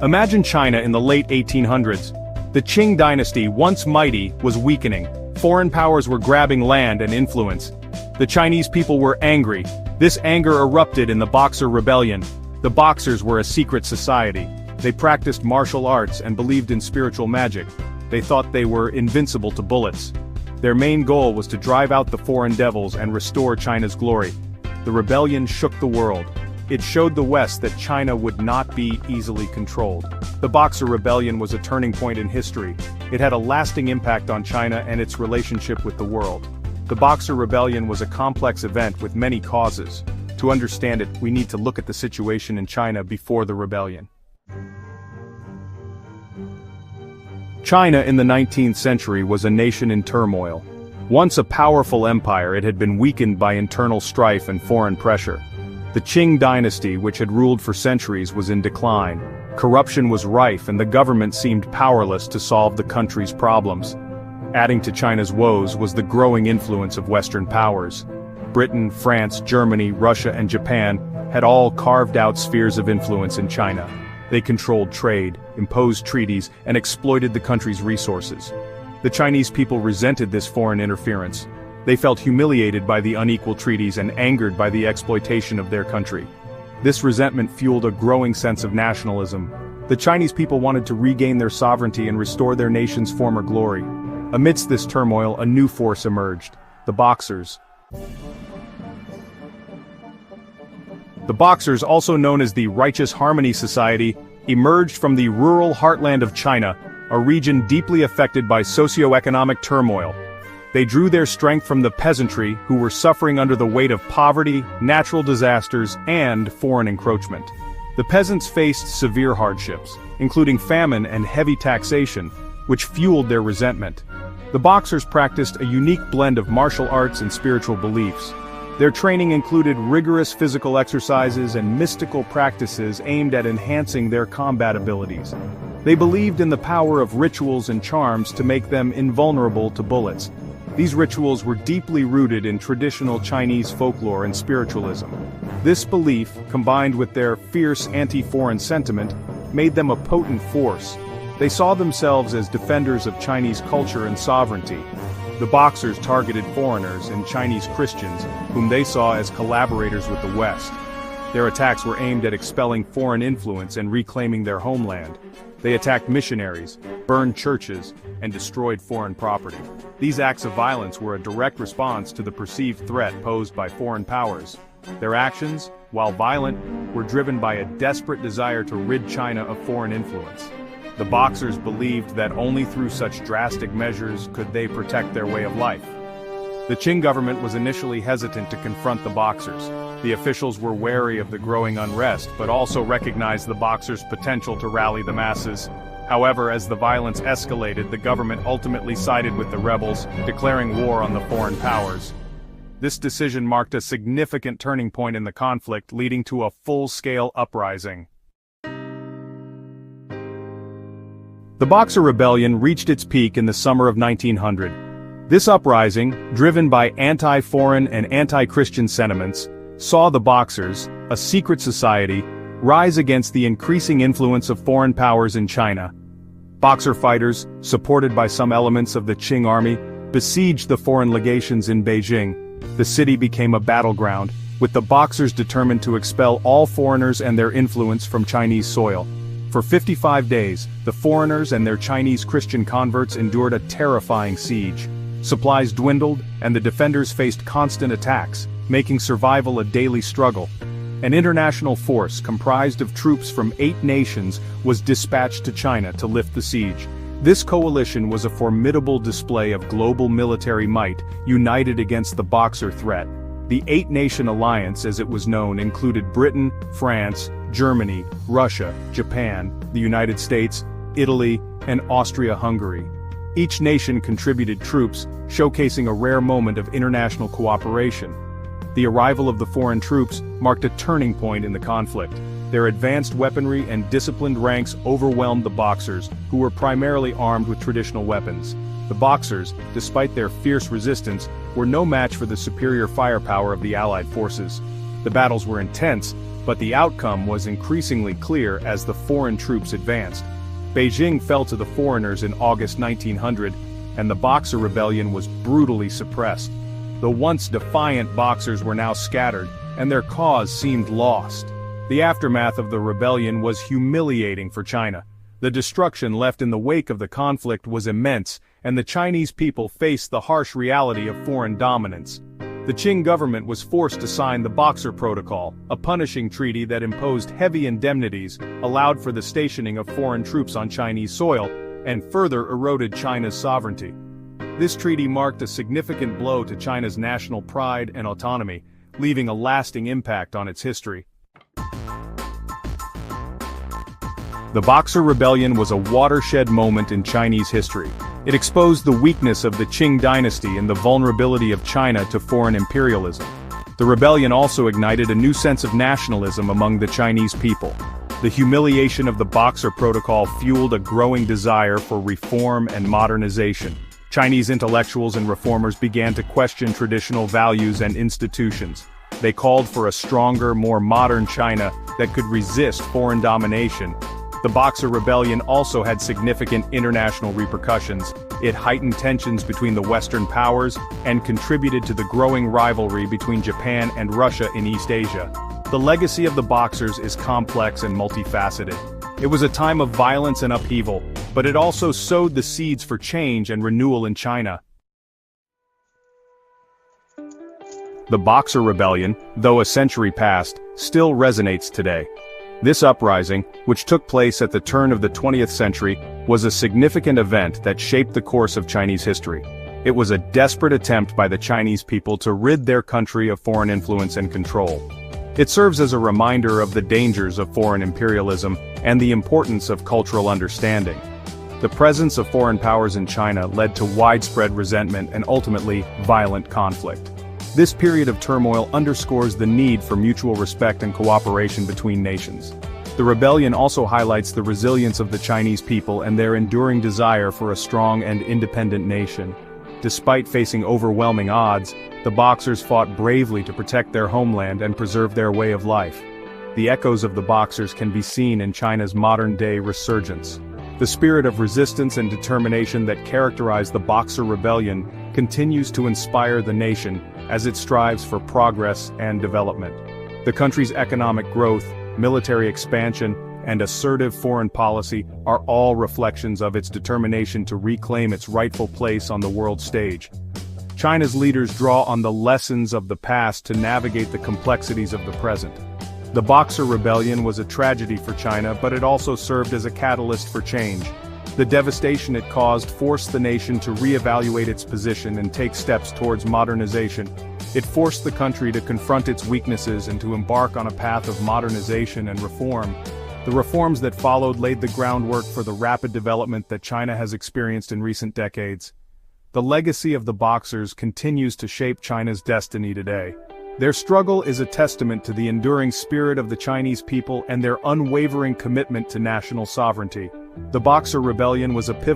Imagine China in the late 1800s. The Qing dynasty, once mighty, was weakening. Foreign powers were grabbing land and influence. The Chinese people were angry. This anger erupted in the Boxer Rebellion. The Boxers were a secret society. They practiced martial arts and believed in spiritual magic. They thought they were invincible to bullets. Their main goal was to drive out the foreign devils and restore China's glory. The rebellion shook the world. It showed the West that China would not be easily controlled. The Boxer Rebellion was a turning point in history. It had a lasting impact on China and its relationship with the world. The Boxer Rebellion was a complex event with many causes. To understand it, we need to look at the situation in China before the rebellion. China in the 19th century was a nation in turmoil. Once a powerful empire, it had been weakened by internal strife and foreign pressure. The Qing dynasty, which had ruled for centuries, was in decline. Corruption was rife and the government seemed powerless to solve the country's problems. Adding to China's woes was the growing influence of Western powers. Britain, France, Germany, Russia, and Japan had all carved out spheres of influence in China. They controlled trade, imposed treaties, and exploited the country's resources. The Chinese people resented this foreign interference. They felt humiliated by the unequal treaties and angered by the exploitation of their country. This resentment fueled a growing sense of nationalism. The Chinese people wanted to regain their sovereignty and restore their nation's former glory. Amidst this turmoil, a new force emerged: the Boxers. The Boxers, also known as the Righteous Harmony Society, emerged from the rural heartland of China, a region deeply affected by socio-economic turmoil. They drew their strength from the peasantry, who were suffering under the weight of poverty, natural disasters, and foreign encroachment. The peasants faced severe hardships, including famine and heavy taxation, which fueled their resentment. The Boxers practiced a unique blend of martial arts and spiritual beliefs. Their training included rigorous physical exercises and mystical practices aimed at enhancing their combat abilities. They believed in the power of rituals and charms to make them invulnerable to bullets. These rituals were deeply rooted in traditional Chinese folklore and spiritualism. This belief, combined with their fierce anti-foreign sentiment, made them a potent force. They saw themselves as defenders of Chinese culture and sovereignty. The Boxers targeted foreigners and Chinese Christians, whom they saw as collaborators with the West. Their attacks were aimed at expelling foreign influence and reclaiming their homeland. They attacked missionaries, burned churches, and destroyed foreign property. These acts of violence were a direct response to the perceived threat posed by foreign powers. Their actions, while violent, were driven by a desperate desire to rid China of foreign influence. The Boxers believed that only through such drastic measures could they protect their way of life. The Qing government was initially hesitant to confront the Boxers. The officials were wary of the growing unrest, but also recognized the Boxers' potential to rally the masses. However, as the violence escalated, the government ultimately sided with the rebels, declaring war on the foreign powers. This decision marked a significant turning point in the conflict, leading to a full-scale uprising. The Boxer Rebellion reached its peak in the summer of 1900. This uprising, driven by anti-foreign and anti-Christian sentiments, saw the Boxers, a secret society, rise against the increasing influence of foreign powers in China. Boxer fighters, supported by some elements of the Qing army, besieged the foreign legations in Beijing. The city became a battleground, with the Boxers determined to expel all foreigners and their influence from Chinese soil. For 55 days, the foreigners and their Chinese Christian converts endured a terrifying siege. Supplies dwindled, and the defenders faced constant attacks, making survival a daily struggle. An international force comprised of troops from 8 nations was dispatched to China to lift the siege. This coalition was a formidable display of global military might, united against the Boxer threat. The 8-nation alliance, as it was known, included Britain, France, Germany, Russia, Japan, the United States, Italy, and Austria-Hungary. Each nation contributed troops, showcasing a rare moment of international cooperation. The arrival of the foreign troops marked a turning point in the conflict. Their advanced weaponry and disciplined ranks overwhelmed the Boxers, who were primarily armed with traditional weapons. The Boxers, despite their fierce resistance, were no match for the superior firepower of the Allied forces. The battles were intense, but the outcome was increasingly clear as the foreign troops advanced. Beijing fell to the foreigners in August 1900, and the Boxer Rebellion was brutally suppressed. The once defiant Boxers were now scattered, and their cause seemed lost. The aftermath of the rebellion was humiliating for China. The destruction left in the wake of the conflict was immense, and the Chinese people faced the harsh reality of foreign dominance. The Qing government was forced to sign the Boxer Protocol, a punishing treaty that imposed heavy indemnities, allowed for the stationing of foreign troops on Chinese soil, and further eroded China's sovereignty. This treaty marked a significant blow to China's national pride and autonomy, leaving a lasting impact on its history. The Boxer Rebellion was a watershed moment in Chinese history. It exposed the weakness of the Qing dynasty and the vulnerability of China to foreign imperialism. The rebellion also ignited a new sense of nationalism among the Chinese people. The humiliation of the Boxer Protocol fueled a growing desire for reform and modernization. Chinese intellectuals and reformers began to question traditional values and institutions. They called for a stronger, more modern China that could resist foreign domination. The Boxer Rebellion also had significant international repercussions. It heightened tensions between the Western powers and contributed to the growing rivalry between Japan and Russia in East Asia. The legacy of the Boxers is complex and multifaceted. It was a time of violence and upheaval, but it also sowed the seeds for change and renewal in China. The Boxer Rebellion, though a century past, still resonates today. This uprising, which took place at the turn of the 20th century, was a significant event that shaped the course of Chinese history. It was a desperate attempt by the Chinese people to rid their country of foreign influence and control. It serves as a reminder of the dangers of foreign imperialism and the importance of cultural understanding. The presence of foreign powers in China led to widespread resentment and ultimately violent conflict. This period of turmoil underscores the need for mutual respect and cooperation between nations. The rebellion also highlights the resilience of the Chinese people and their enduring desire for a strong and independent nation. Despite facing overwhelming odds, the Boxers fought bravely to protect their homeland and preserve their way of life. The echoes of the Boxers can be seen in China's modern-day resurgence. The spirit of resistance and determination that characterized the Boxer Rebellion continues to inspire the nation as it strives for progress and development. The country's economic growth, military expansion, and assertive foreign policy are all reflections of its determination to reclaim its rightful place on the world stage. China's leaders draw on the lessons of the past to navigate the complexities of the present. The Boxer Rebellion was a tragedy for China, but it also served as a catalyst for change. The devastation it caused forced the nation to reevaluate its position and take steps towards modernization. It forced the country to confront its weaknesses and to embark on a path of modernization and reform. The reforms that followed laid the groundwork for the rapid development that China has experienced in recent decades. The legacy of the Boxers continues to shape China's destiny today. Their struggle is a testament to the enduring spirit of the Chinese people and their unwavering commitment to national sovereignty. The Boxer Rebellion was a pivotal